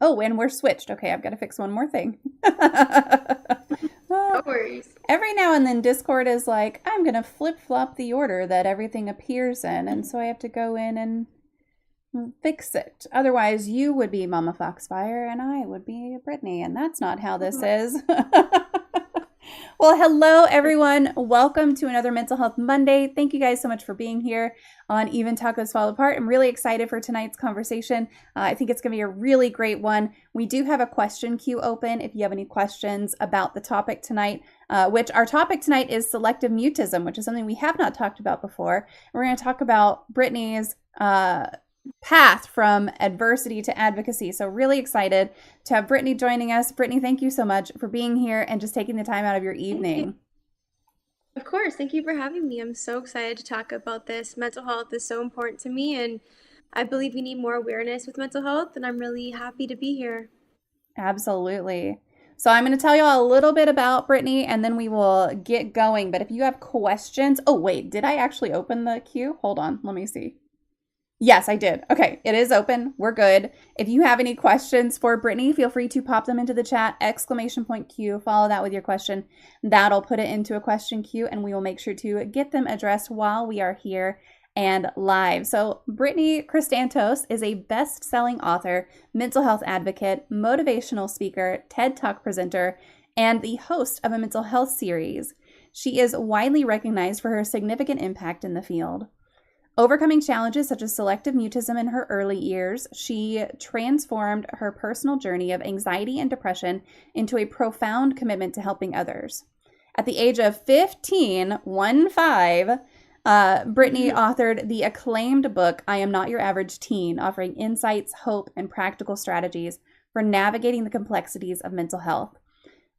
Oh, and we're switched. Okay, I've got to fix one more thing. No worries. Every now and then Discord is like, I'm going to flip-flop the order that everything appears in, and so I have to go in and fix it. Otherwise, you would be MommaFoxFire and I would be Brittany, and that's not how this is. Well, hello everyone. Welcome to another Mental Health Monday. Thank you guys so much for being here on Even Tacos Fall Apart. I'm really excited for tonight's conversation. I think it's going to be a really great one. We do have a question queue open if you have any questions about the topic tonight, which our topic tonight is selective mutism, which is something we have not talked about before. We're going to talk about Brittany's path from adversity to advocacy. So really excited to have Brittany joining us. Brittany, thank you so much for being here and just taking the time out of your evening. Of course. Thank you for having me. I'm so excited to talk about this. Mental health is so important to me, and I believe we need more awareness with mental health, and I'm really happy to be here. Absolutely. So I'm going to tell you all a little bit about Brittany and then we will get going. But if you have questions, oh wait, did I actually open the queue? Hold on, let me see. Yes, I did. Okay, it is open. We're good. If you have any questions for Brittany, feel free to pop them into the chat, !Q, follow that with your question. That'll put it into a question queue and we will make sure to get them addressed while we are here and live. So Brittany Krystantos is a best-selling author, mental health advocate, motivational speaker, TED Talk presenter, and the host of a mental health series. She is widely recognized for her significant impact in the field. Overcoming challenges such as selective mutism in her early years, she transformed her personal journey of anxiety and depression into a profound commitment to helping others. At the age of 15, Brittany authored the acclaimed book, I Am Not Your Average Teen, offering insights, hope, and practical strategies for navigating the complexities of mental health.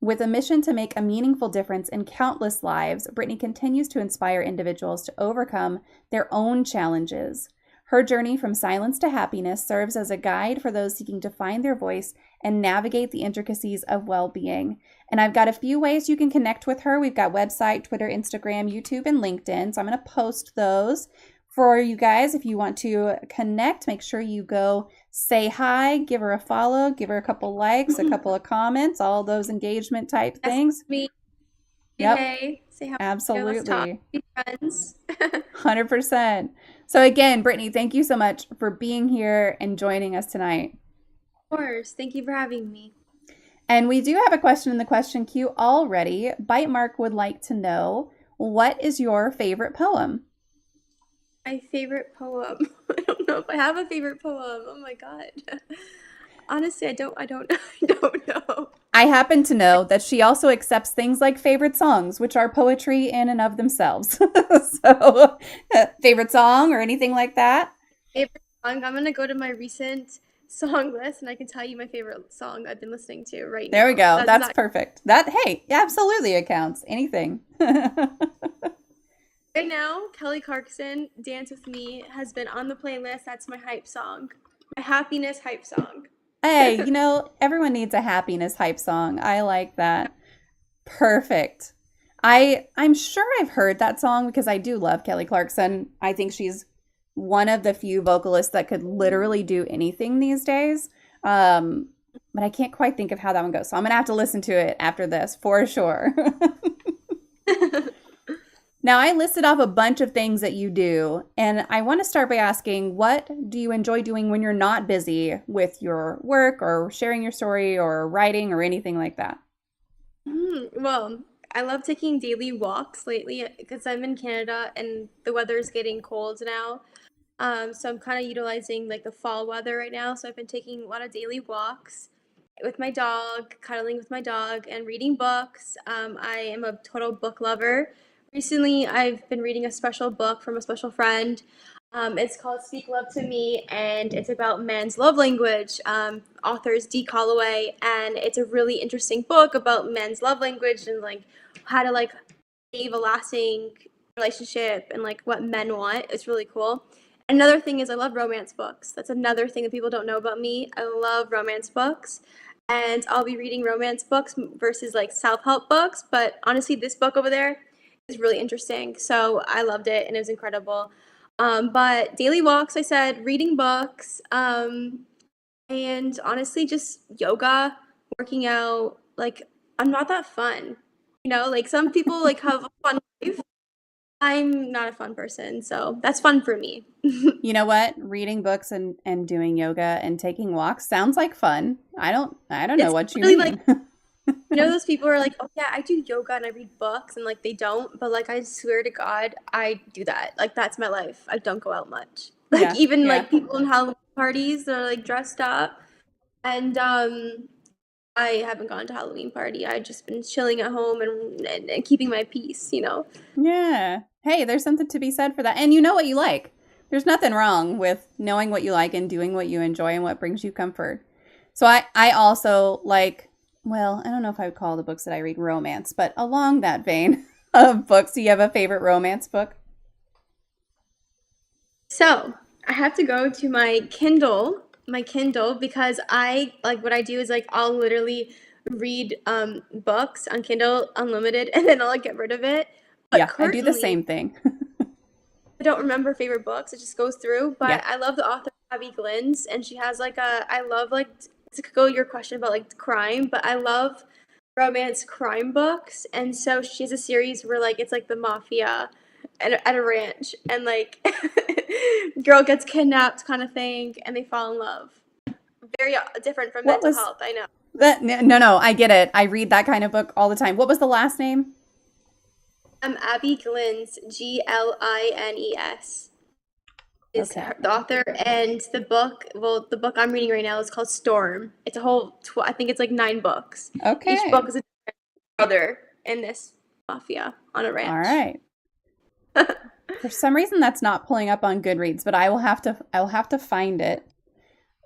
With a mission to make a meaningful difference in countless lives, Brittany continues to inspire individuals to overcome their own challenges. Her journey from silence to happiness serves as a guide for those seeking to find their voice and navigate the intricacies of well-being. And I've got a few ways you can connect with her. We've got website, Twitter, Instagram, YouTube, and LinkedIn. So I'm going to post those for you guys. If you want to connect, make sure you go say hi, give her a follow, give her a couple likes, a couple of comments, all those engagement type things. Me. Yep. Hey, say hi. Absolutely. Let's talk. Be friends. 100%. So again, Brittany, thank you so much for being here and joining us tonight. Of course. Thank you for having me. And we do have a question in the question queue already. Bite Mark would like to know, what is your favorite poem? My favorite poem. I don't know if I have a favorite poem. Oh my God. Honestly, I don't know. I happen to know that she also accepts things like favorite songs, which are poetry in and of themselves. So, favorite song or anything like that? Favorite song. I'm gonna go to my recent song list and I can tell you my favorite song I've been listening to right now. There we go. That's perfect. Hey, absolutely it counts. Anything. Right now, Kelly Clarkson, Dance With Me, has been on the playlist. That's my hype song. My happiness hype song. Hey, everyone needs a happiness hype song. I like that. Perfect. I'm sure I've heard that song because I do love Kelly Clarkson. I think she's one of the few vocalists that could literally do anything these days. But I can't quite think of how that one goes. So I'm going to have to listen to it after this for sure. Now, I listed off a bunch of things that you do, and I want to start by asking, what do you enjoy doing when you're not busy with your work or sharing your story or writing or anything like that? Well, I love taking daily walks lately because I'm in Canada and the weather is getting cold now. So I'm kind of utilizing like the fall weather right now. So I've been taking a lot of daily walks with my dog, cuddling with my dog, and reading books. I am a total book lover. Recently, I've been reading a special book from a special friend. It's called Speak Love to Me, and it's about men's love language. Author's D. Calloway, and it's a really interesting book about men's love language and like how to like save a lasting relationship and like what men want. It's really cool. Another thing is I love romance books. That's another thing that people don't know about me. I love romance books. And I'll be reading romance books versus like self-help books. But honestly, this book over there is really interesting. So I loved it and it was incredible. But daily walks, I said, reading books. And honestly, just yoga, working out, like, I'm not that fun. Like some people like have a fun life. I'm not a fun person, so that's fun for me. You know what? Reading books and doing yoga and taking walks sounds like fun. I don't know It's what you really like, mean. those people are like, oh yeah, I do yoga and I read books, and like they don't, but like I swear to God, I do that. Like that's my life. I don't go out much. Like Yeah, even yeah. like people in Halloween parties, they're like dressed up, and I haven't gone to Halloween party. I've just been chilling at home and keeping my peace. Yeah. Hey, there's something to be said for that. And you know what you like. There's nothing wrong with knowing what you like and doing what you enjoy and what brings you comfort. So I also like, well, I don't know if I would call the books that I read romance, but along that vein of books, do you have a favorite romance book? So I have to go to my Kindle, because I like what I do is like I'll literally read books on Kindle Unlimited and then I'll like get rid of it. But Yeah, I do the currently, same thing. I don't remember favorite books. It just goes through. Yeah. But I love the author Abby Glynns, and she has like I love like to go your question about like crime, but I love romance crime books, and so she has a series where like it's like the mafia at a ranch, and like girl gets kidnapped kind of thing, and they fall in love. Very different from What mental was health, I know. that? No, no, I get it. I read that kind of book all the time. What was the last name? Abby Glynns, Glines, is Okay. the author, and the book. Well, the book I'm reading right now is called Storm. It's a whole. I think it's like 9 books. Each book Okay. is a different brother in this mafia on a All ranch. right. For some reason that's not pulling up on Goodreads, but I will have to find it.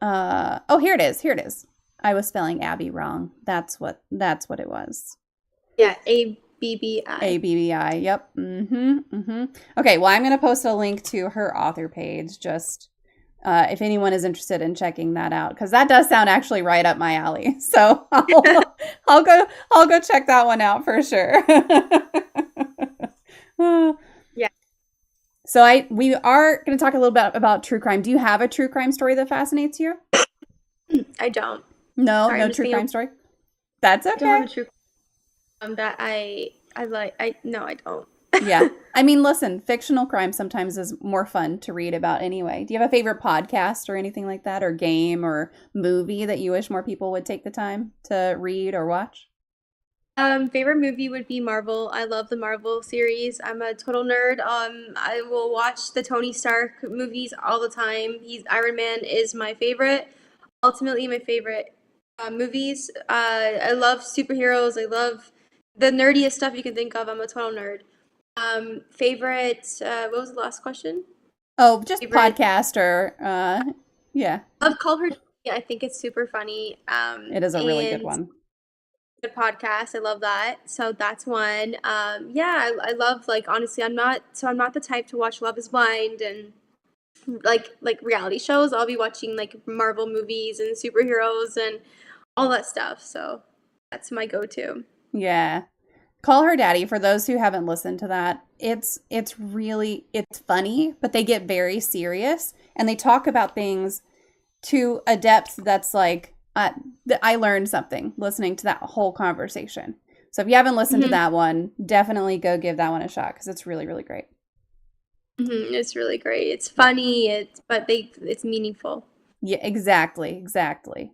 Oh, here it is. Here it is. I was spelling Abby wrong. That's what it was. Yeah, ABBI. ABBI. Yep. Okay, well I'm going to post a link to her author page just if anyone is interested in checking that out cuz that does sound actually right up my alley. So I'll go check that one out for sure. Yeah, So we are going to talk a little bit about true crime. Do you have a true crime story that fascinates you? I don't. No, Sorry, I'm no just true thinking. crime story. That's I don't have okay. a true that I like. I no, I don't. Yeah. I mean, listen, fictional crime sometimes is more fun to read about anyway. Do you have a favorite podcast or anything like that, or game or movie that you wish more people would take the time to read or watch? Favorite movie would be Marvel. I love the Marvel series. I'm a total nerd. I will watch the Tony Stark movies all the time. He's Iron Man is my favorite. Ultimately, my favorite movies. I love superheroes. I love the nerdiest stuff you can think of. I'm a total nerd. Favorite. What was the last question? Oh, just Favorite. podcast or yeah, Love Call Her. Yeah, I think it's super funny. it is a really good And one. good podcast. I love that. So that's one. Yeah, I love like honestly, I'm not the type to watch Love Is Blind and like reality shows. I'll be watching like Marvel movies and superheroes and all that stuff. So that's my go-to. Yeah. Call Her Daddy, for those who haven't listened to that, it's funny, but they get very serious and they talk about things to a depth that's like I learned something listening to that whole conversation. So if you haven't listened to Hmm. that one, definitely go give that one a shot because it's really, really great. It's really great. It's funny. It's meaningful. Yeah, exactly, exactly.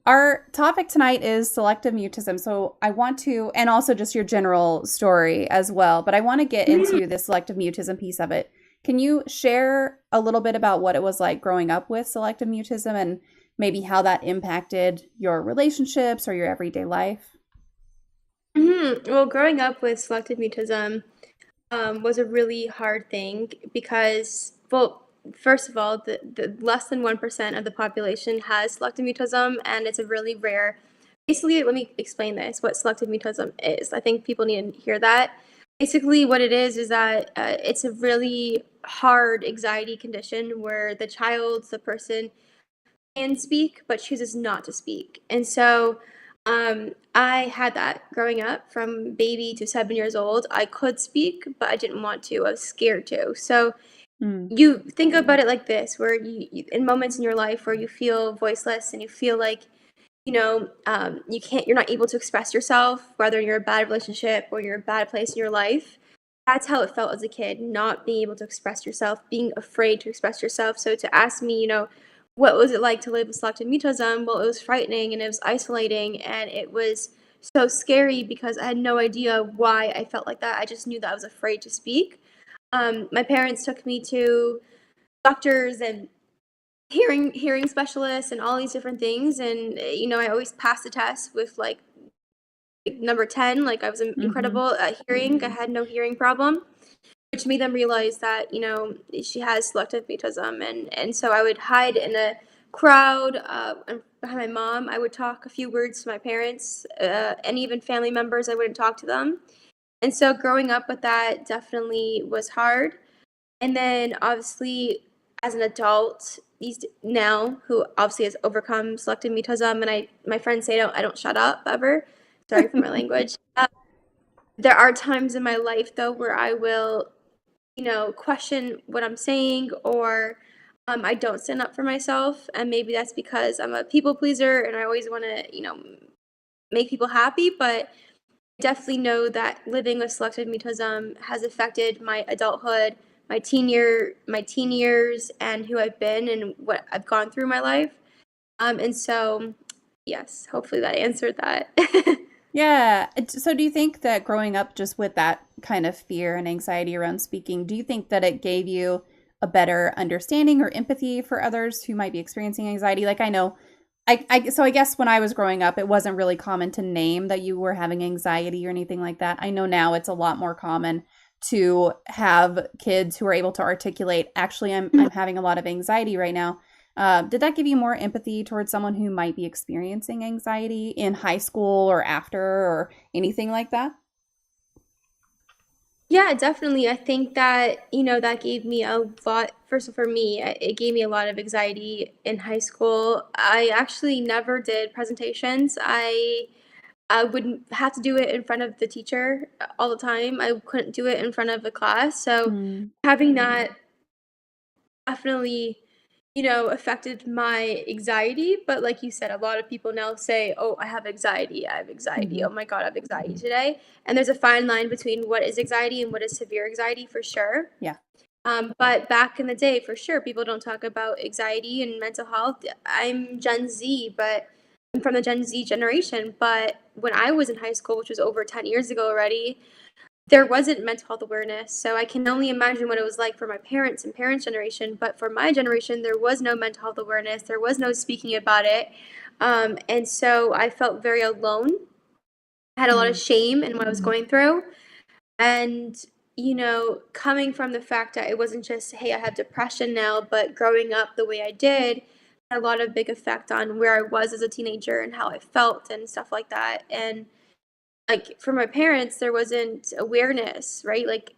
Our topic tonight is selective mutism. So I want to, and also just your general story as well, but I want to get into the selective mutism piece of it. Can you share a little bit about what it was like growing up with selective mutism and maybe how that impacted your relationships or your everyday life? Well, growing up with selective mutism was a really hard thing because, well, first of all, the less than 1% of the population has selective mutism, and it's a really rare. Basically, let me explain this: what selective mutism is. I think people need to hear that. Basically, what it is that it's a really hard anxiety condition where the person can speak but chooses not to speak. And so I had that growing up from baby to 7 years old. I could speak, but I didn't want to. I was scared to. So Mm. you think about it like this, where in moments in your life where you feel voiceless and you feel like, you're not able to express yourself, whether you're in a bad relationship or you're in a bad place in your life. That's how it felt as a kid, not being able to express yourself, being afraid to express yourself. So to ask me, what was it like to live with selective mutism? Well, it was frightening and it was isolating and it was so scary because I had no idea why I felt like that. I just knew that I was afraid to speak. My parents took me to doctors and hearing specialists and all these different things, and I always passed the test with like number 10. Like I was Mm-hmm. incredible at hearing. I had no hearing problem, which made them realize that she has selective mutism, and so I would hide in a crowd and behind my mom. I would talk a few words to my parents, and even family members. I wouldn't talk to them, and so growing up with that definitely was hard. And then obviously as an adult, these now who obviously has overcome selective mutism, and my friends say I don't shut up ever. Sorry for my language. There are times in my life though where I will, question what I'm saying, or I don't stand up for myself, and maybe that's because I'm a people pleaser and I always want to, make people happy. But definitely know that living with selective mutism has affected my adulthood, my teen years, and who I've been and what I've gone through in my life. And so, yes, hopefully that answered that. Yeah. So do you think that growing up just with that kind of fear and anxiety around speaking, do you think that it gave you a better understanding or empathy for others who might be experiencing anxiety? Like I know so I guess when I was growing up, it wasn't really common to name that you were having anxiety or anything like that. I know now it's a lot more common to have kids who are able to articulate, actually, I'm having a lot of anxiety right now. Did that give you more empathy towards someone who might be experiencing anxiety in high school or after or anything like that? Yeah, definitely. I think that, that gave me a lot. First of all, for me, it gave me a lot of anxiety in high school. I actually never did presentations. I would have to do it in front of the teacher all the time. I couldn't do it in front of the class. So Mm, having that definitely, affected my anxiety. But like you said, a lot of people now say, "Oh, I have anxiety. I have anxiety. hmm. Oh my God, I have anxiety today." And there's a fine line between what is anxiety and what is severe anxiety for sure. Yeah, But back in the day, for sure, people don't talk about anxiety and mental health. I'm Gen Z, but I'm from the Gen Z generation. But when I was in high school, which was over 10 years ago already, there wasn't mental health awareness. So I can only imagine what it was like for my parents and parents' generation. But for my generation, there was no mental health awareness. There was no speaking about it. And so I felt very alone. I had a lot of mm, shame in what I was going through. And, coming from the fact that it wasn't just, hey, I have depression now, but growing up the way I did had a lot of big effect on where I was as a teenager and how I felt and stuff like that. And like for my parents, there wasn't awareness, right? Like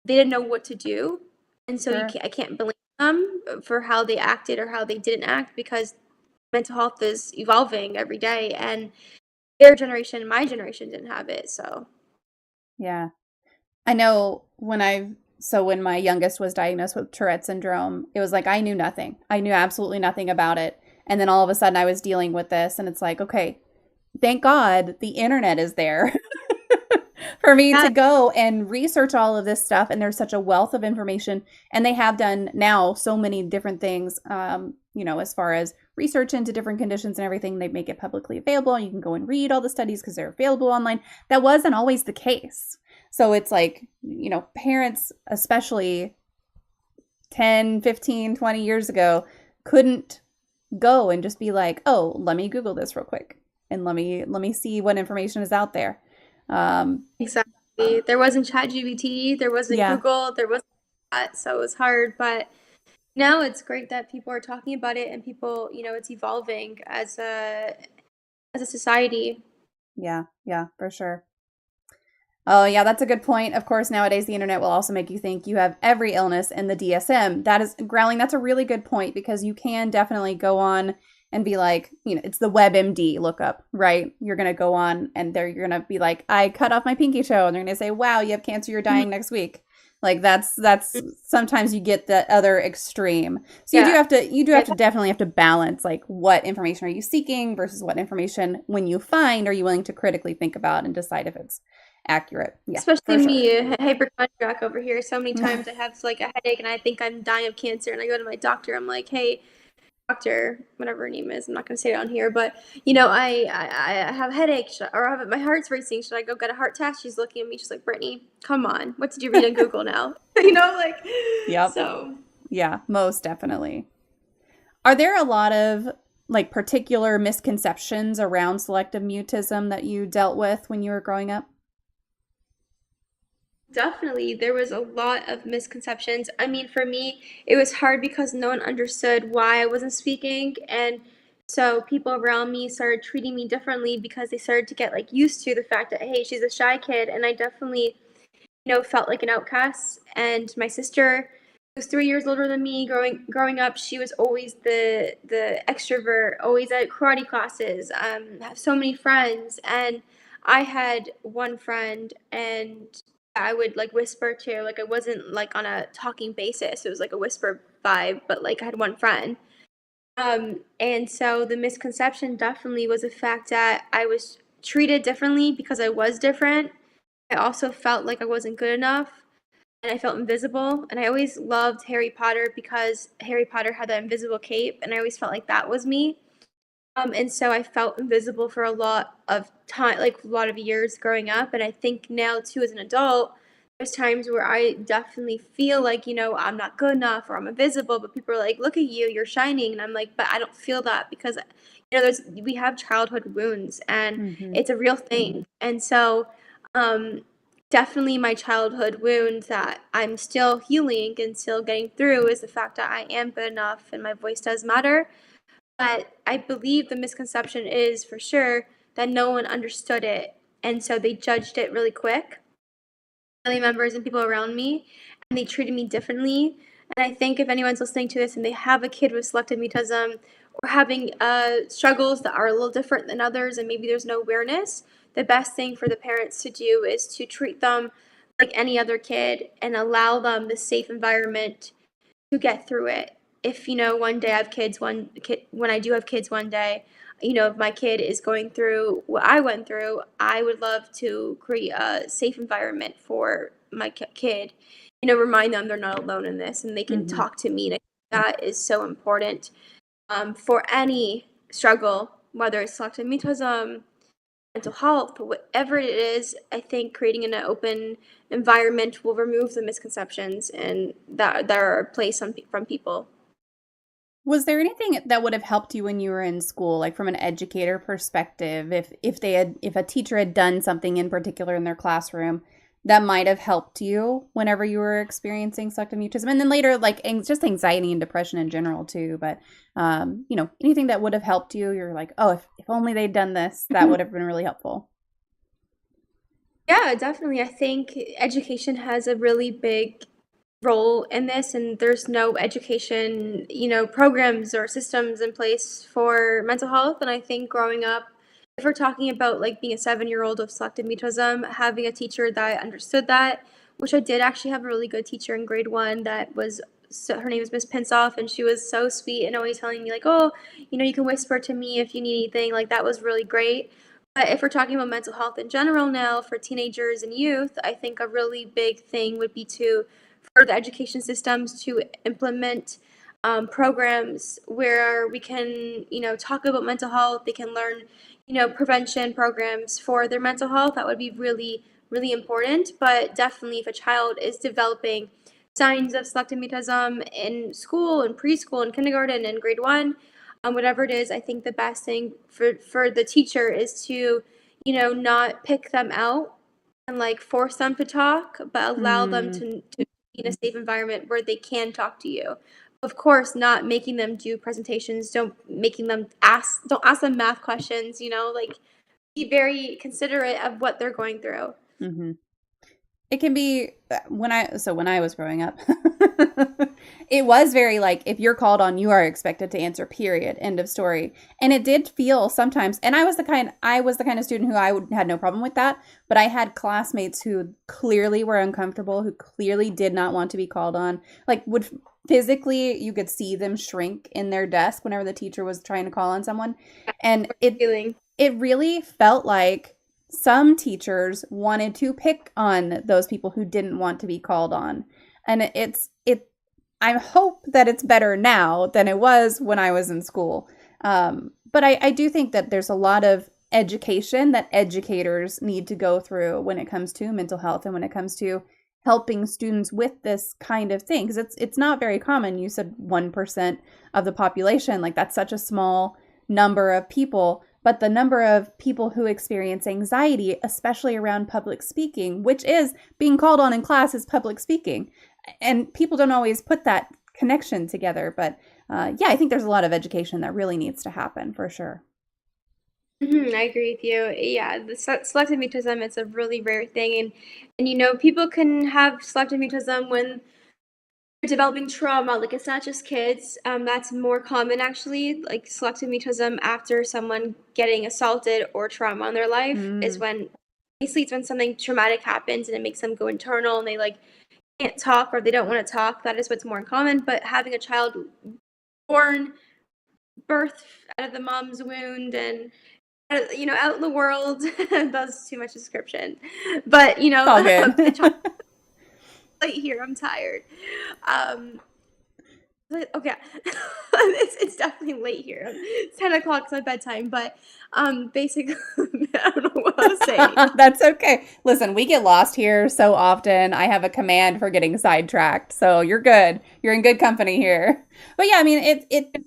they didn't know what to do. And so sure. I can't blame them for how they acted or how they didn't act, because mental health is evolving every day, and their generation, my generation didn't have it. So, Yeah. I know when my youngest was diagnosed with Tourette syndrome, it was like I knew nothing. I knew absolutely nothing about it. And then all of a sudden I was dealing with this and it's like, okay, thank God the internet is there for me yeah, to go and research all of this stuff. And there's such a wealth of information. And they have done now so many different things, as far as research into different conditions and everything. They make it publicly available. And you can go and read all the studies because they're available online. That wasn't always the case. So it's like, parents, especially 10, 15, 20 years ago, couldn't go and just be like, oh, let me Google this real quick and let me see what information is out there. Um, exactly. There wasn't ChatGPT, there wasn't yeah, Google, there wasn't that, so it was hard. But now it's great that people are talking about it and people, it's evolving as a society. yeah, yeah, for sure. Oh, yeah, that's a good point. Of course, nowadays the internet will also make you think you have every illness in the DSM. That is, Growling, that's a really good point because you can definitely go on and be like, it's the WebMD lookup, right? You're going to go on and you're going to be like, I cut off my pinky toe. And they're going to say, wow, you have cancer, you're dying next week. Like that's sometimes you get the other extreme. So Yeah. you do have to definitely have to balance like what information are you seeking versus what information when you find are you willing to critically think about and decide if it's accurate. Yeah, Especially for sure. me, a hypochondriac over here. So many times I have like a headache and I think I'm dying of cancer, and I go to my doctor. I'm like, hey, doctor, whatever her name is, I'm not going to say it on here, but I have a headache, or I have, my heart's racing. Should I go get a heart test? She's looking at me. She's like, Brittany, come on. What did you read on Google now? Like, Yep. so. Yeah, most definitely. Are there a lot of like particular misconceptions around selective mutism that you dealt with when you were growing up? Definitely, there was a lot of misconceptions. I mean, for me, it was hard because no one understood why I wasn't speaking, and so people around me started treating me differently because they started to get like used to the fact that hey, she's a shy kid, and I definitely, felt like an outcast. And my sister was 3 years older than me. Growing up, she was always the extrovert, always at karate classes, have so many friends, and I had one friend, and I would like whisper to. Like I wasn't like on a talking basis. It was like a whisper vibe, but like I had one friend. And so the misconception definitely was the fact that I was treated differently because I was different. I also felt like I wasn't good enough, and I felt invisible. And I always loved Harry Potter because Harry Potter had that invisible cape, and I always felt like that was me. And so I felt invisible for a lot of time, like a lot of years growing up. And I think now too, as an adult, there's times where I definitely feel like, I'm not good enough or I'm invisible, but people are like, look at you, you're shining. And I'm like, but I don't feel that because, we have childhood wounds and Mm-hmm. it's a real thing. And so, um, definitely my childhood wound that I'm still healing and still getting through is the fact that I am good enough and my voice does matter. But I believe the misconception is for sure that no one understood it, and so they judged it really quick, family members and people around me, and they treated me differently. And I think if anyone's listening to this and they have a kid with selective mutism or having struggles that are a little different than others, and maybe there's no awareness, the best thing for the parents to do is to treat them like any other kid and allow them the safe environment to get through it. If one day I have kids, one kid when I do have kids one day, if my kid is going through what I went through, I would love to create a safe environment for my kid. Remind them they're not alone in this, and they can Mm-hmm. talk to me. And I think that is so important for any struggle, whether it's selective mutism, mental health, whatever it is. I think creating an open environment will remove the misconceptions and that are placed from people. Was there anything that would have helped you when you were in school, like from an educator perspective, if a teacher had done something in particular in their classroom that might have helped you whenever you were experiencing selective mutism, and then later, like just anxiety and depression in general too. But anything that would have helped you, you're like, oh, if only they'd done this, that would have been really helpful. Yeah, definitely. I think education has a really big role in this, and there's no education, programs or systems in place for mental health. And I think growing up, if we're talking about like being a 7-year-old with selective mutism, having a teacher that understood that, which I did actually have a really good teacher in grade one that was. So her name is Miss Pinsoff, and she was so sweet and always telling me like, oh, you can whisper to me if you need anything. Like that was really great. But if we're talking about mental health in general now for teenagers and youth, I think a really big thing would be for the education systems to implement programs where we can, talk about mental health. They can learn, prevention programs for their mental health. That would be really, really important. But definitely, if a child is developing signs of selective mutism in school and preschool and kindergarten and grade one, whatever it is, I think the best thing for the teacher is to, not pick them out and like force them to talk, but allow them Mm, to be in a safe environment where they can talk to you. Of course, not making them do presentations, don't ask them math questions, like be very considerate of what they're going through. hmm it can be when I was growing up, it was very like if you're called on, you are expected to answer. Period. End of story. And it did feel sometimes, and I was the kind of student who had no problem with that, but I had classmates who clearly were uncomfortable, who clearly did not want to be called on, like would physically you could see them shrink in their desk whenever the teacher was trying to call on someone, and Feeling. it really felt like some teachers wanted to pick on those people who didn't want to be called on. And I hope that it's better now than it was when I was in school. But I do think that there's a lot of education that educators need to go through when it comes to mental health and when it comes to helping students with this kind of thing. Because it's not very common. You said 1% of the population, like that's such a small number of people. But the number of people who experience anxiety, especially around public speaking, which is being called on in class is public speaking. And people don't always put that connection together. But yeah, I think there's a lot of education that really needs to happen for sure. I agree with you. Yeah, the selective mutism is a really rare thing, and people can have selective mutism when developing trauma. Like it's not just kids. That's more common actually. Like selective mutism after someone getting assaulted or trauma in their life is Mm. when basically it's when something traumatic happens and it makes them go internal and they like can't talk or they don't want to talk. That is what's more common. But having a child born, birth out of the mom's wound and out in the world, that's too much description. But It's all good. the child late here. I'm tired. Um, okay, it's definitely late here. It's 10 o'clock. It's my bedtime. But basically, I don't know what I was saying. That's okay. Listen, we get lost here so often. I have a command for getting sidetracked. So you're good. You're in good company here. But yeah, I mean, it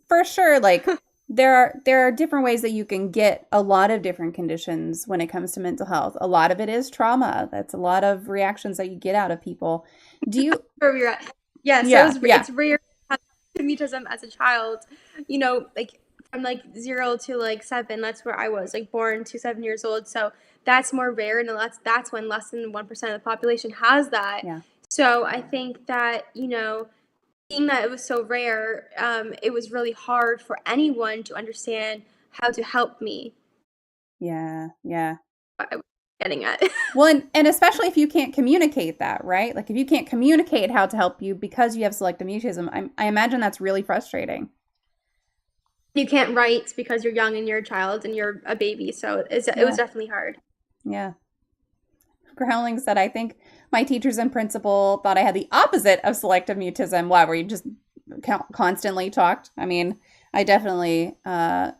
for sure, like there are different ways that you can get a lot of different conditions when it comes to mental health. A lot of it is trauma. That's a lot of reactions that you get out of people. Do you Where we're at. Yeah, so Yeah, yeah. it's rare to have mutism as a child. Like from like 0 to like 7. That's where I was, like born to 7 years old. So that's more rare, and that's when less than 1% of the population has that. Yeah. So I think that being that it was so rare, it was really hard for anyone to understand how to help me. Yeah, yeah. What I was getting at. Well, and especially if you can't communicate that, right? Like if you can't communicate how to help you because you have selective mutism, I imagine that's really frustrating. You can't write because you're young and you're a child and you're a baby, so it was Yeah, definitely hard. yeah. Growling said, I think my teachers and principal thought I had the opposite of selective mutism. Wow, where you just constantly talked. I mean, I definitely have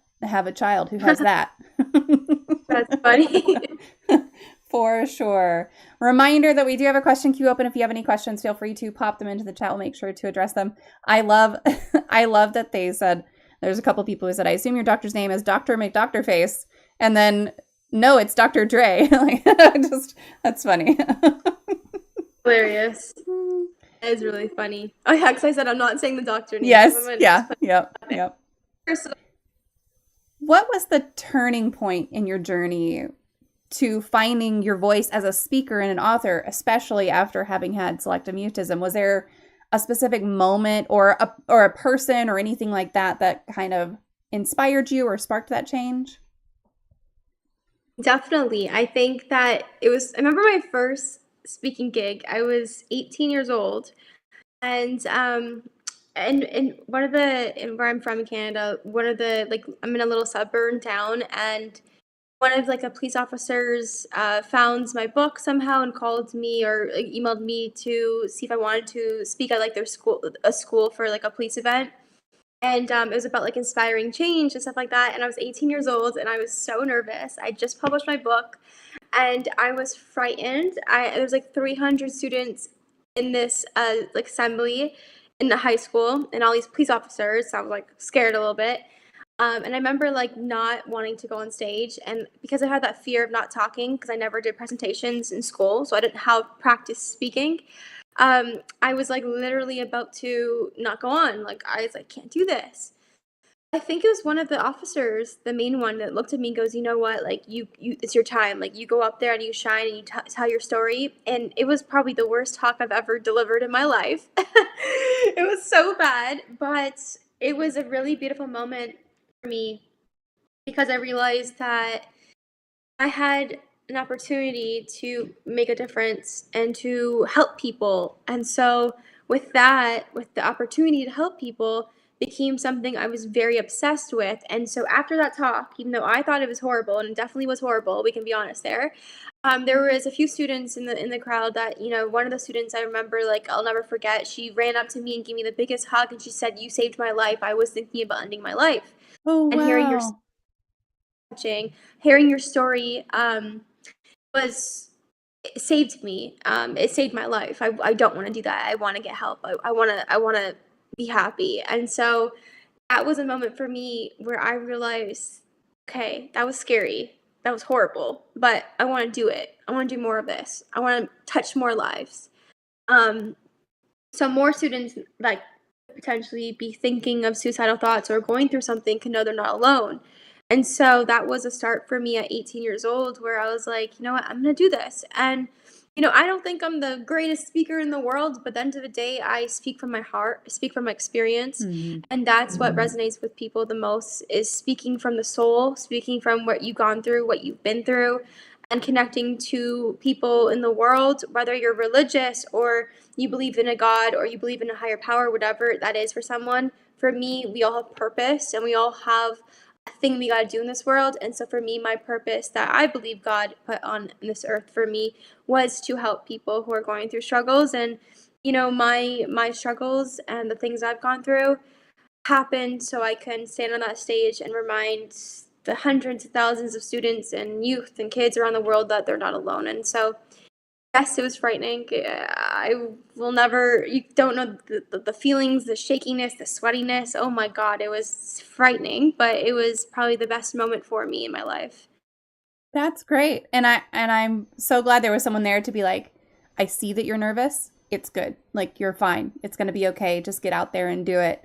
a child who has that. That's funny. For sure. Reminder that we do have a question queue open. If you have any questions, feel free to pop them into the chat. We'll make sure to address them. I love I love that they said there's a couple people who said, I assume your doctor's name is Dr. McDoctorface. And then no, it's Dr. Dre. Like just that's funny. Hilarious. That is really funny. Oh yeah, because I said I'm not saying the doctor name. Yes. I'm gonna Yeah. just Yep. put it. Yep. First, What was the turning point in your journey to finding your voice as a speaker and an author, especially after having had selective mutism? Was there a specific moment or a person or anything like that that kind of inspired you or sparked that change? definitely. I think that I remember my first speaking gig. I was 18 years old, and and one of the and where I'm from in Canada, one of the like I'm in a little suburban town, and one of like a police officers found my book somehow and called me or like, emailed me to see if I wanted to speak at like a school for like a police event. And it was about like inspiring change and stuff like that. And I was 18 years old and I was so nervous. I just published my book and I was frightened. There was like 300 students in this like assembly in the high school and all these police officers. So I was like scared a little bit. And I remember like not wanting to go on stage, and because I had that fear of not talking, because I never did presentations in school, so I didn't have practice speaking. I was like literally about to not go on. Like I was like, can't do this. I think it was one of the officers, the main one, that looked at me and goes, "You know what? Like, it's your time. Like, you go up there and you shine and you tell your story." And it was probably the worst talk I've ever delivered in my life. It was so bad, but it was a really beautiful moment for me because I realized that I had an opportunity to make a difference and to help people. And so with that, with the opportunity to help people became something I was very obsessed with. And so after that talk, even though I thought it was horrible and it definitely was horrible, we can be honest there was a few students in the crowd that, one of the students I remember, like, I'll never forget, she ran up to me and gave me the biggest hug and she said, "You saved my life. I was thinking about ending my life." Oh, And wow. hearing your story was it saved me. It saved my life. I don't want to do that. I want to get help. I want to be happy. And so that was a moment for me where I realized, okay, that was scary. That was horrible, but I want to do it. I want to do more of this. I want to touch more lives. Um, so more students like potentially be thinking of suicidal thoughts or going through something can know they're not alone. And so that was a start for me at 18 years old where I was like, you know what, I'm going to do this. And I don't think I'm the greatest speaker in the world, but at the end of the day, I speak from my heart, I speak from my experience, Mhm. and that's what resonates with people the most is speaking from the soul, speaking from what you've gone through, what you've been through, and connecting to people in the world, whether you're religious or you believe in a God or you believe in a higher power, whatever that is for someone. For me, we all have purpose and we all have a thing we got to do in this world. And so for me, my purpose that I believe God put on this earth for me was to help people who are going through struggles. And my struggles and the things I've gone through happened so I can stand on that stage and remind the hundreds of thousands of students and youth and kids around the world that they're not alone. And so yes, it was frightening. I will never, you don't know the feelings, the shakiness, the sweatiness. Oh my God, it was frightening, but it was probably the best moment for me in my life. That's great. And I'm so glad there was someone there to be like, I see that you're nervous. It's good. Like you're fine. It's going to be okay. Just get out there and do it.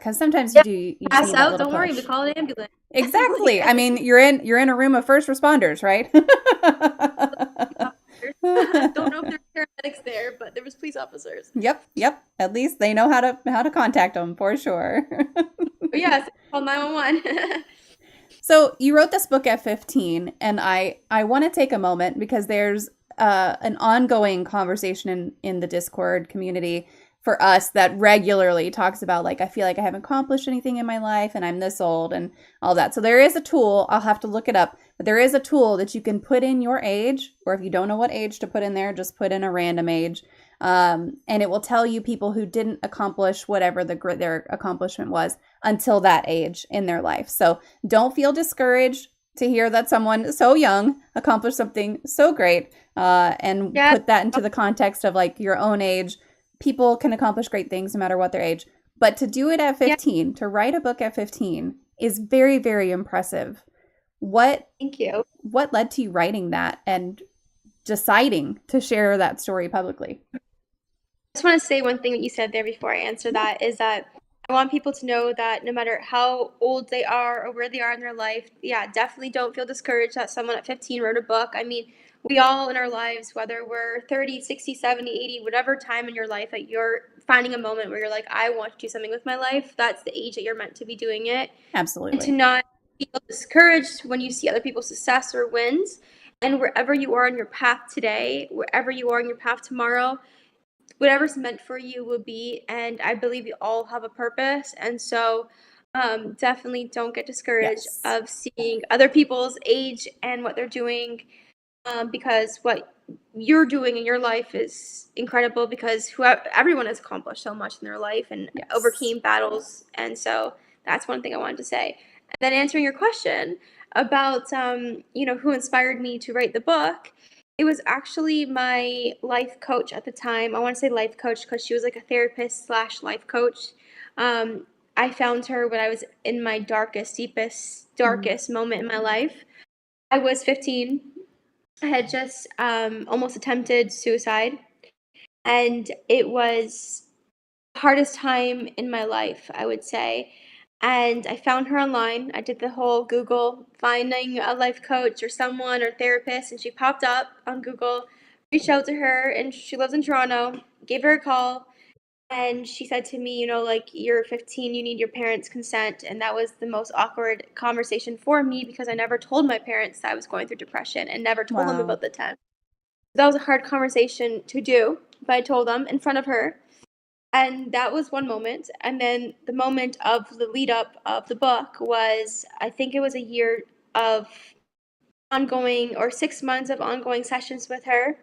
Cuz sometimes Yeah, you just pass need that out, little don't worry, we push. call an ambulance. Like, Exactly. I mean, you're in a room of first responders, right? don't know if there's paramedics there, but there was police officers. Yep, yep. At least they know how to contact them for sure. But yes, call 911. So you wrote this book at 15, and I want to take a moment because there's an ongoing conversation in the Discord community for us that regularly talks about like I feel like I haven't accomplished anything in my life and I'm this old and all that. So there is a tool, I'll have to look it up, but there is a tool that you can put in your age, or if you don't know what age to put in there, just put in a random age. And it will tell you people who didn't accomplish whatever their accomplishment was until that age in their life. So don't feel discouraged to hear that someone so young accomplished something so great, and Yeah. put that into the context of like your own age. People can accomplish great things no matter what their age. But to do it at Yeah, 15, to write a book at 15 is very, very impressive. What thank you. what led to you writing that and deciding to share that story publicly? I just want to say one thing that you said there before I answer that is that I want people to know that no matter how old they are or where they are in their life, yeah, definitely don't feel discouraged that someone at 15 wrote a book. I mean, we all in our lives, whether we're 30, 60, 70, 80, whatever time in your life that you're finding a moment where you're like, I want to do something with my life, that's the age that you're meant to be doing it. And to Absolutely. not feel discouraged when you see other people's success or wins. And wherever you are on your path today, wherever you are on your path tomorrow, whatever's meant for you will be. And I believe we all have a purpose. And so definitely don't get discouraged Yes. of seeing other people's age and what they're doing, because what you're doing in your life is incredible because everyone has accomplished so much in their life and Yes. overcame battles. And so that's one thing I wanted to say. And then answering your question about who inspired me to write the book, it was actually my life coach at the time. I want to say life coach because she was like a therapist slash life coach. um, I found her when I was in my darkest, deepest, Mhm. darkest moment in my life. I was 15. I had just almost attempted suicide, and it was the hardest time in my life, I would say. And I found her online. I did the whole Google finding a life coach or someone or therapist, and she popped up on Google. Reached out to her, and she lives in Toronto. Gave her a call, and she said to me, like, you're 15, you need your parents' consent. And that was the most awkward conversation for me because I never told my parents that I was going through depression and never told them Wow. about the test. That was a hard conversation to do, but I told them in front of her. And that was one moment. And then the moment of the lead up of the book was, I think it was a year of ongoing, or 6 months of ongoing sessions with her.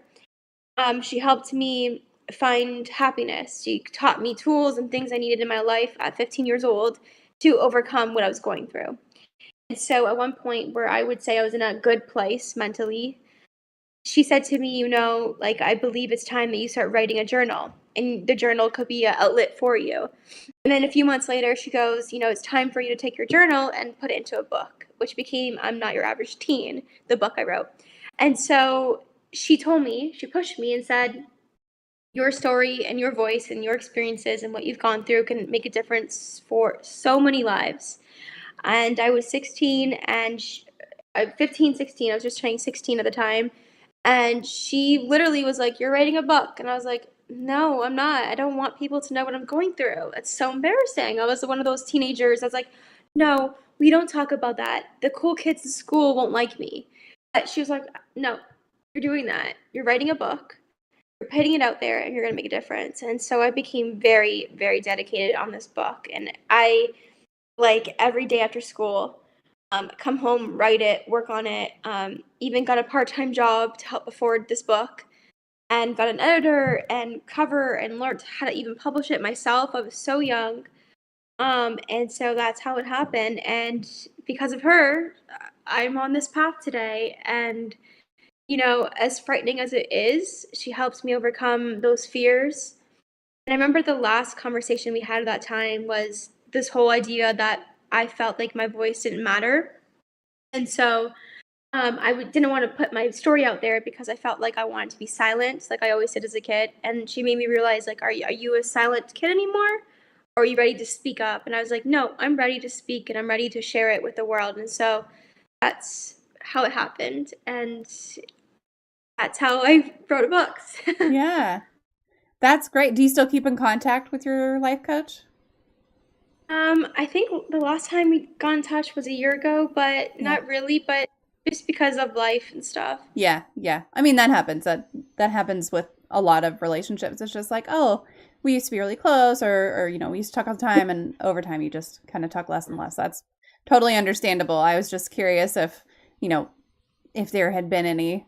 She helped me find happiness. She taught me tools and things I needed in my life at 15 years old to overcome what I was going through. And so at one point where I would say I was in a good place mentally, she said to me, like, I believe it's time that you start writing a journal, and the journal could be an outlet for you. And then a few months later, she goes, it's time for you to take your journal and put it into a book, which became I'm Not Your Average Teen, the book I wrote. And so she told me, she pushed me and said, your story and your voice and your experiences and what you've gone through can make a difference for so many lives. And I was 16 and 15, 16. I was just turning 16 at the time. And she literally was like, you're writing a book. And I was like, no, I'm not. I don't want people to know what I'm going through. It's so embarrassing. I was one of those teenagers. I was like, no, we don't talk about that. The cool kids in school won't like me. But she was like, no, you're doing that. You're writing a book. You're putting it out there and you're going to make a difference. And so I became very, very dedicated on this book. And I, like, every day after school, come home, write it, work on it, even got a part-time job to help afford this book, and got an editor and cover and learned how to even publish it myself. I was so young. And so that's how it happened. And because of her, I'm on this path today. And, as frightening as it is, she helps me overcome those fears. And I remember the last conversation we had at that time was this whole idea that I felt like my voice didn't matter. And so didn't want to put my story out there because I felt like I wanted to be silent, like I always did as a kid. And she made me realize, like, are you a silent kid anymore? Or are you ready to speak up? And I was like, no, I'm ready to speak and I'm ready to share it with the world. And so that's how it happened. And that's how I wrote books. Yeah. That's great. Do you still keep in contact with your life coach? I think the last time we got in touch was a year ago, but Yeah. not really, but just because of life and stuff. Yeah, yeah. I mean, that happens. That happens with a lot of relationships. It's just like, oh, we used to be really close, or we used to talk all the time, and over time, you just kind of talk less and less. That's totally understandable. I was just curious if, you know, if there had been any,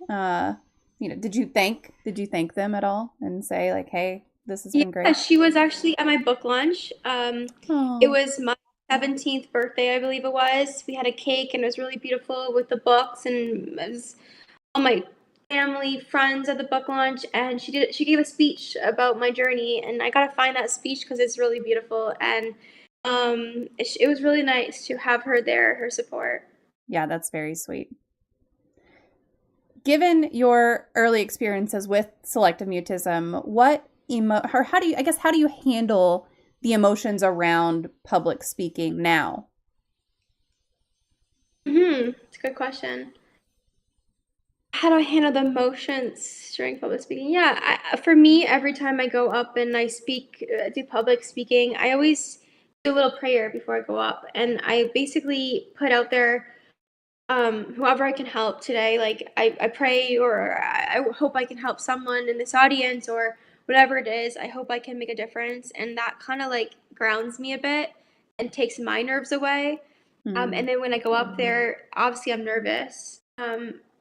did you thank them at all and say like, hey, this has been Yeah, great? she was actually at my book lunch. It Oh, was my 17th birthday, I believe it was. We had a cake and it was really beautiful with the books, and it was all my family, friends at the book lunch, and she gave a speech about my journey, and I got to find that speech because it's really beautiful, and it was really nice to have her there, her support. yeah, that's very sweet. Given your early experiences with selective mutism, how do you handle the emotions around public speaking now? It's a good question. How do I handle the emotions during public speaking? Yeah, for me, every time I go up and I speak, do public speaking, I always do a little prayer before I go up, and I basically put out there, whoever I can help today. Like, I pray, or I hope I can help someone in this audience, or whatever it is. I hope I can make a difference, and that kind of like grounds me a bit and takes my nerves away. Mm, And then when I go up there, obviously I'm nervous,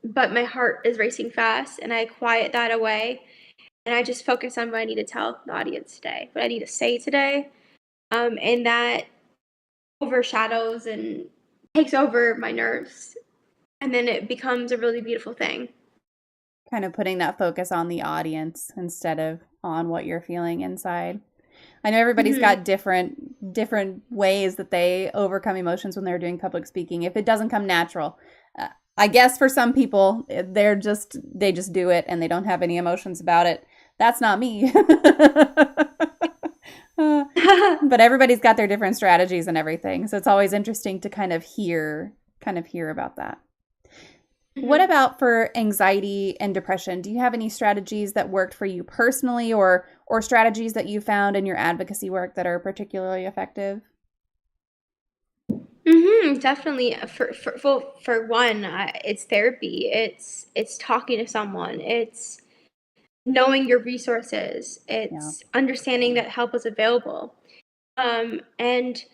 but my heart is racing fast, and I quiet that away, and I just focus on what I need to tell the audience today, what I need to say today, and that overshadows and takes over my nerves, and then it becomes a really beautiful thing. kind of putting that focus on the audience instead of on what you're feeling inside. I know everybody's Hmm. got different ways that they overcome emotions when they're doing public speaking. If it doesn't come natural, I guess for some people they just do it and they don't have any emotions about it. That's not me. But everybody's got their different strategies and everything. So it's always interesting to kind of hear about that. What Mhm. about for anxiety and depression? Do you have any strategies that worked for you personally or strategies that you found in your advocacy work that are particularly effective? Definitely. For one, it's therapy. It's talking to someone. It's knowing your resources. Yeah. It's understanding that help is available. And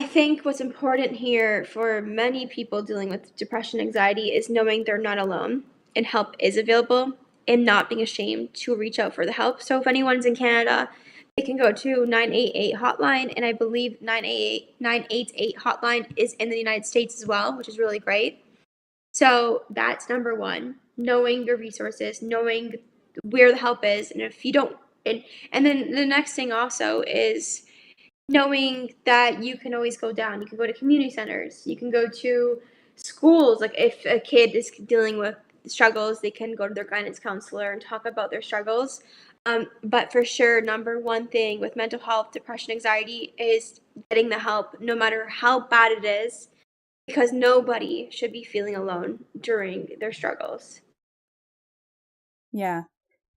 I think what's important here for many people dealing with depression, anxiety is knowing they're not alone and help is available and not being ashamed to reach out for the help. So if anyone's in Canada, they can go to 988 hotline, and I believe 988 hotline is in the United States as well, which is really great. So that's number one, knowing your resources, knowing where the help is, and if you don't, and and then the next thing also is knowing that you can always go down. You can go to community centers. You can go to schools. Like if a kid is dealing with struggles, they can go to their guidance counselor and talk about their struggles. But for sure, number one thing with mental health, depression, anxiety is getting the help, no matter how bad it is, because nobody should be feeling alone during their struggles. Yeah.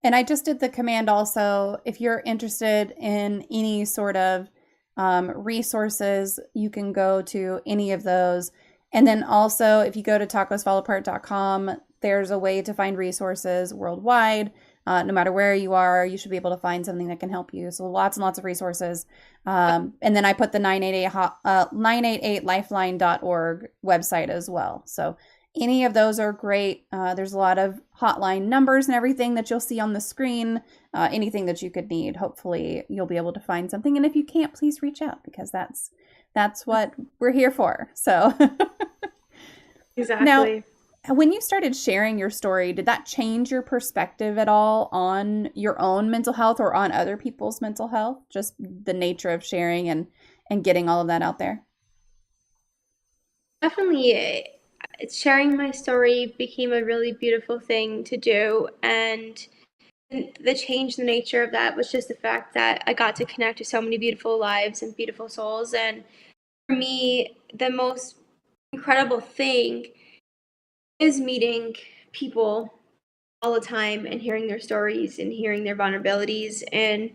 And I just did the command also. If you're interested in any sort of resources, you can go to any of those. And then also, if you go to tacosfallapart.com, there's a way to find resources worldwide. No matter where you are, you should be able to find something that can help you. So lots and lots of resources. And then I put the 988lifeline.org website as well. So any of those are great. There's a lot of hotline numbers and everything that you'll see on the screen. Anything that you could need, hopefully you'll be able to find something. And if you can't, please reach out because that's what we're here for. So now, Exactly. when you started sharing your story, did that change your perspective at all on your own mental health or on other people's mental health? Just the nature of sharing and getting all of that out there. Definitely, sharing my story became a really beautiful thing to do, and the change in the nature of that was just the fact that I got to connect to so many beautiful lives and beautiful souls. And for me, the most incredible thing is meeting people all the time and hearing their stories and hearing their vulnerabilities. And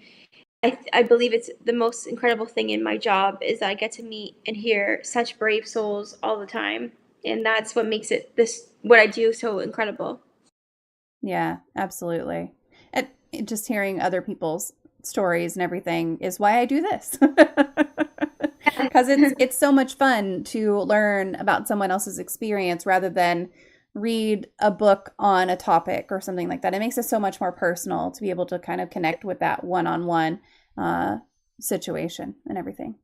I believe it's the most incredible thing in my job is that I get to meet and hear such brave souls all the time. And that's what makes what I do so incredible. Yeah, absolutely. And just hearing other people's stories and everything is why I do this. Because it's so much fun to learn about someone else's experience rather than read a book on a topic or something like that. It makes it so much more personal to be able to kind of connect with that one-on-one uh, situation and everything.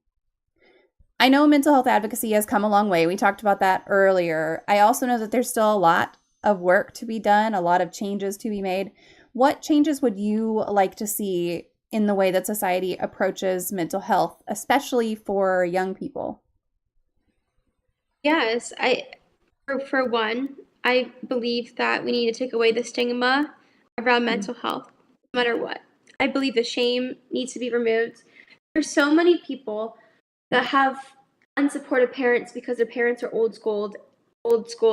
I know mental health advocacy has come a long way. We talked about that earlier. I also know that there's still a lot of work to be done, a lot of changes to be made. What changes would you like to see in the way that society approaches mental health, especially for young people? Yes, for one, I believe that we need to take away the stigma around Mm. mental health, no matter what. I believe the shame needs to be removed. There's so many people that have unsupportive parents because their parents are old school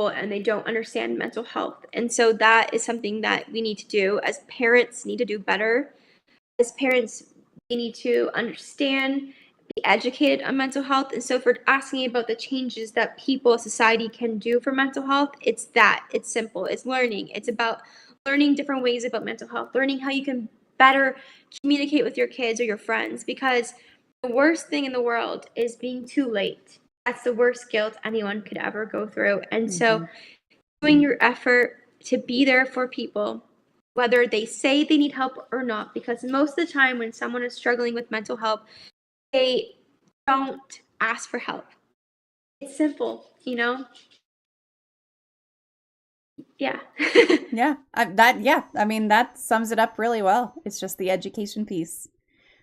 and they don't understand mental health. And so that is something that we need to do as parents need to do better. As parents, we need to understand, be educated on mental health. And so, if we're asking about the changes that people, society can do for mental health, it's that. It's simple. It's learning. It's about learning different ways about mental health, learning how you can better communicate with your kids or your friends. Because the worst thing in the world is being too late. That's the worst guilt anyone could ever go through. And so, Mm-hmm. doing your effort to be there for people, whether they say they need help or not. Because most of the time, when someone is struggling with mental health, they don't ask for help. It's simple, you know? Yeah. Yeah, I mean, that sums it up really well. It's just the education piece,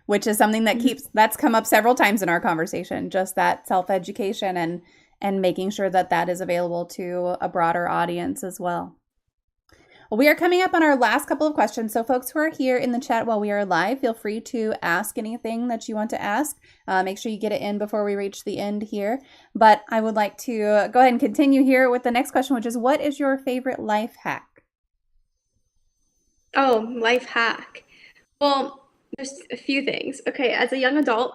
which is something that Mhm. that's come up several times in our conversation, just that self-education and making sure that that is available to a broader audience as well. Well, we are coming up on our last couple of questions. So folks who are here in the chat while we are live, feel free to ask anything that you want to ask. Make sure you get it in before we reach the end here. But I would like to go ahead and continue here with the next question, which is, what is your favorite life hack? Oh, life hack. Well, there's a few things. Okay, as a young adult,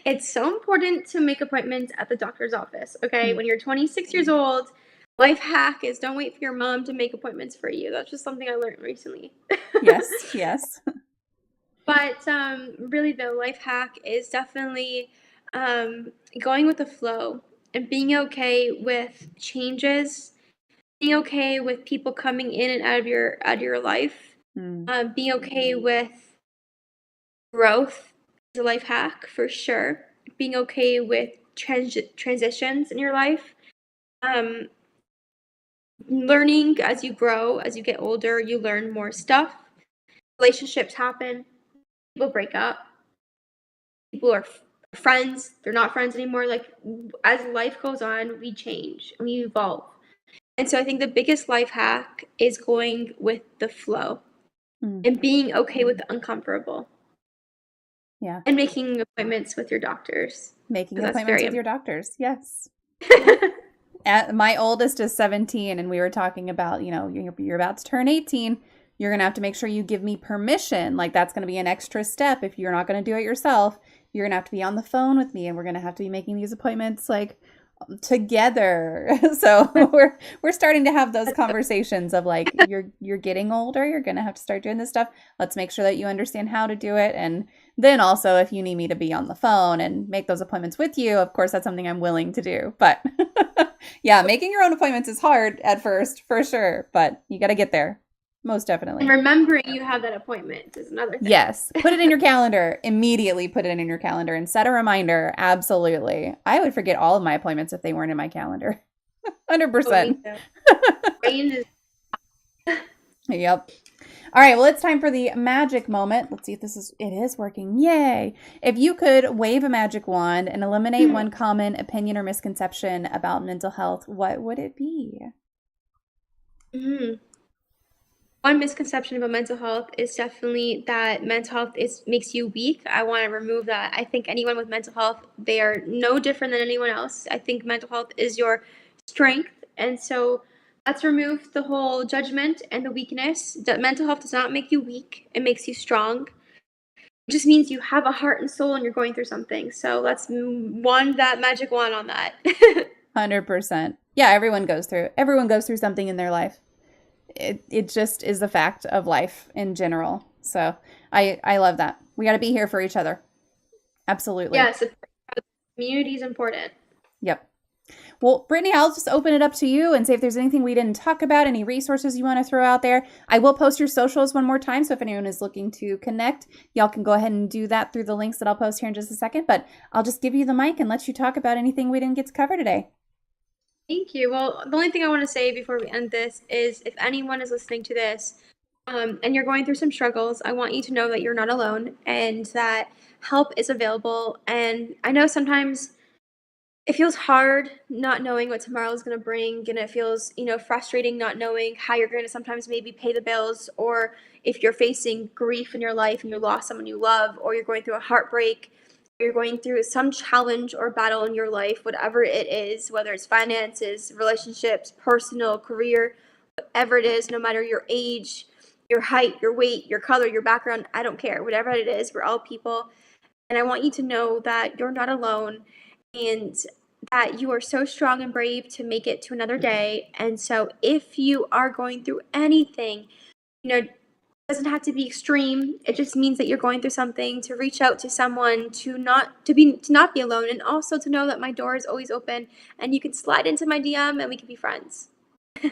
it's so important to make appointments at the doctor's office. Okay, when you're 26 years old, life hack is don't wait for your mom to make appointments for you. That's just something I learned recently. Yes, yes. But really, the life hack is definitely going with the flow and being okay with changes, being okay with people coming in and out of your life, being okay with growth is a life hack for sure. Being okay with transitions in your life. Um, Learning as you grow, as you get older, you learn more stuff. Relationships happen. People break up. People are friends. They're not friends anymore. Like, as life goes on, we change and we evolve. And so I think the biggest life hack is going with the flow and being okay with the uncomfortable. Yeah. And making appointments with your doctors. Making appointments with your doctors. Yes. My oldest is 17, and we were talking about, you're about to turn 18. You're going to have to make sure you give me permission. Like, that's going to be an extra step. If you're not going to do it yourself, you're going to have to be on the phone with me, and we're going to have to be making these appointments like together. So we're starting to have those conversations of like, you're getting older. You're going to have to start doing this stuff. Let's make sure that you understand how to do it. And then also, if you need me to be on the phone and make those appointments with you, of course, that's something I'm willing to do. But yeah, making your own appointments is hard at first, for sure. But you got to get there. Most definitely. And remembering you have that appointment is another thing. Yes. Put it in your calendar. Immediately put it in your calendar and set a reminder. Absolutely. I would forget all of my appointments if they weren't in my calendar. 100%. Yep. All right. Well, it's time for the magic moment. Let's see if it is working. Yay. If you could wave a magic wand and eliminate one common opinion or misconception about mental health, what would it be? One misconception about mental health is definitely that mental health makes you weak. I want to remove that. I think anyone with mental health, they are no different than anyone else. I think mental health is your strength. And so let's remove the whole judgment and the weakness. Mental health does not make you weak. It makes you strong. It just means you have a heart and soul and you're going through something. So let's wand that magic wand on that. 100%. Yeah, everyone goes through something in their life. It just is the fact of life in general. So I love that. We got to be here for each other. Absolutely. Yes, community is important. Yep. Well, Brittany, I'll just open it up to you and say if there's anything we didn't talk about, any resources you want to throw out there. I will post your socials one more time, so if anyone is looking to connect, y'all can go ahead and do that through the links that I'll post here in just a second. But I'll just give you the mic and let you talk about anything we didn't get to cover today. Thank you. Well, the only thing I want to say before we end this is if anyone is listening to this and you're going through some struggles, I want you to know that you're not alone and that help is available. And I know sometimes it feels hard not knowing what tomorrow is going to bring, and it feels, frustrating not knowing how you're going to sometimes maybe pay the bills, or if you're facing grief in your life and you lost someone you love, or you're going through a heartbreak, you're going through some challenge or battle in your life, whatever it is, whether it's finances, relationships, personal, career, whatever it is, no matter your age, your height, your weight, your color, your background, I don't care. Whatever it is, we're all people. And I want you to know that you're not alone and that you are so strong and brave to make it to another day. And so if you are going through anything, doesn't have to be extreme. It just means that you're going through something, to reach out to someone, to not be alone, and also to know that my door is always open and you can slide into my DM and we can be friends.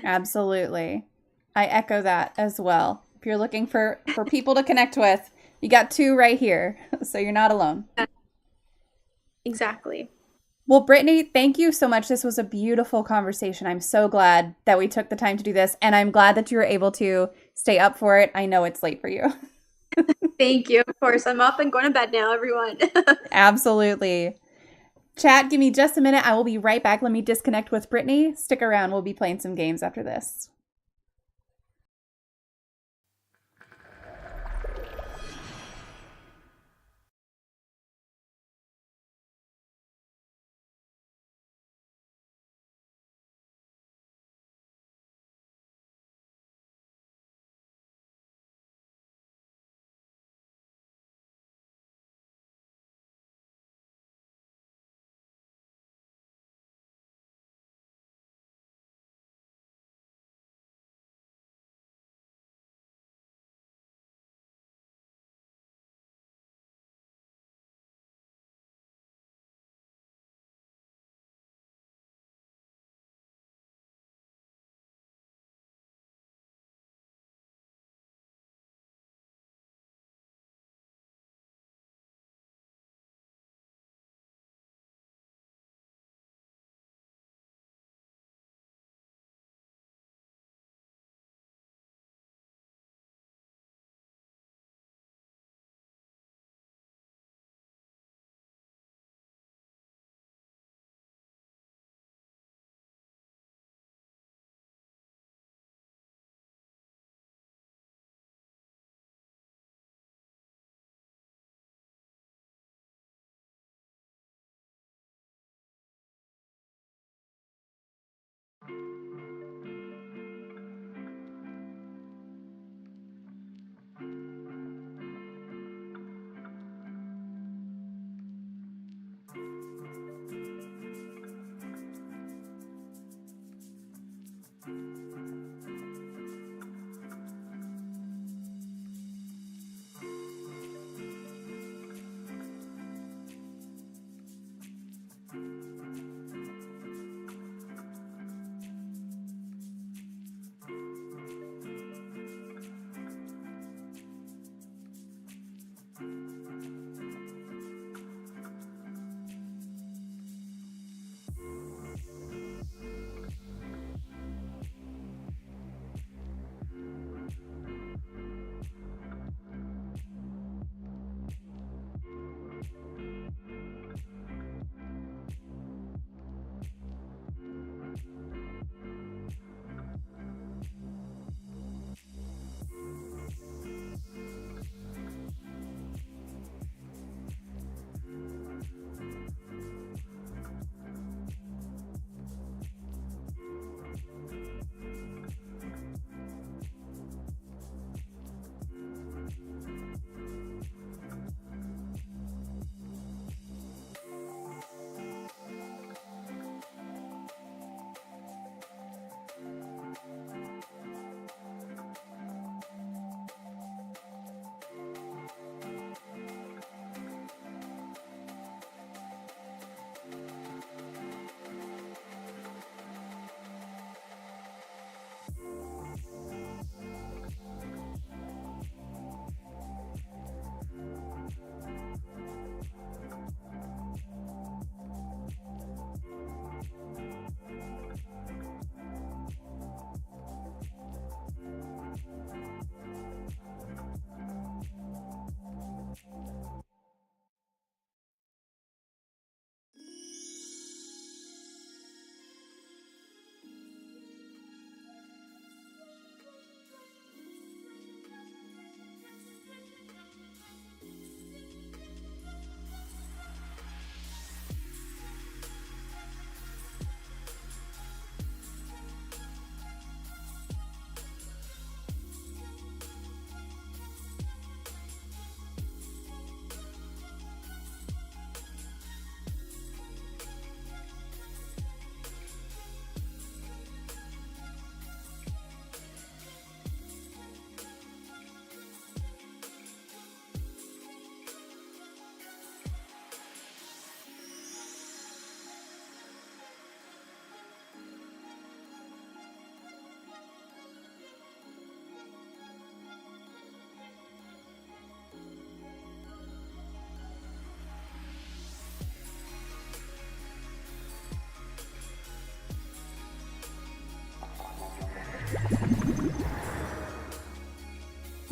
Absolutely. I echo that as well. If you're looking for people to connect with, you got two right here. So you're not alone. Exactly. Well, Brittany, thank you so much. This was a beautiful conversation. I'm so glad that we took the time to do this, and I'm glad that you were able to stay up for it. I know it's late for you. Thank you. Of course, I'm up and going to bed now, everyone. Absolutely. Chat, give me just a minute. I will be right back. Let me disconnect with Brittany. Stick around. We'll be playing some games after this.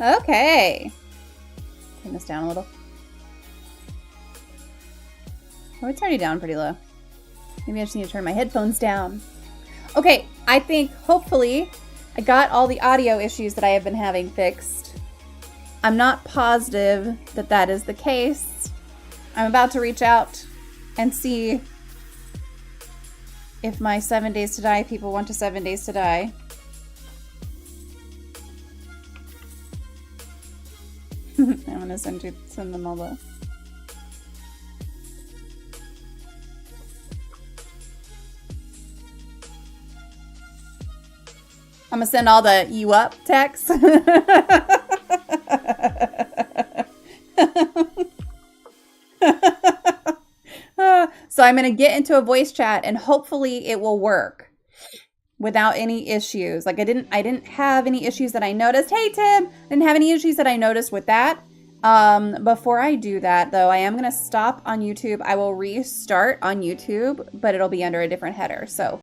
Okay. Turn this down a little. Oh, it's already down pretty low. Maybe I just need to turn my headphones down. Okay, I think hopefully I got all the audio issues that I have been having fixed. I'm not positive that that is the case. I'm about to reach out and see if my 7 Days to Die people want to 7 Days to Die. I'm gonna send them all the. I'm gonna send all the "you up" texts. So I'm gonna get into a voice chat and hopefully it will work without any issues. Like I didn't have any issues that I noticed. Hey Tim, I didn't have any issues that I noticed with that. Before I do that though, I am gonna stop on YouTube. I will restart on YouTube, but it'll be under a different header. So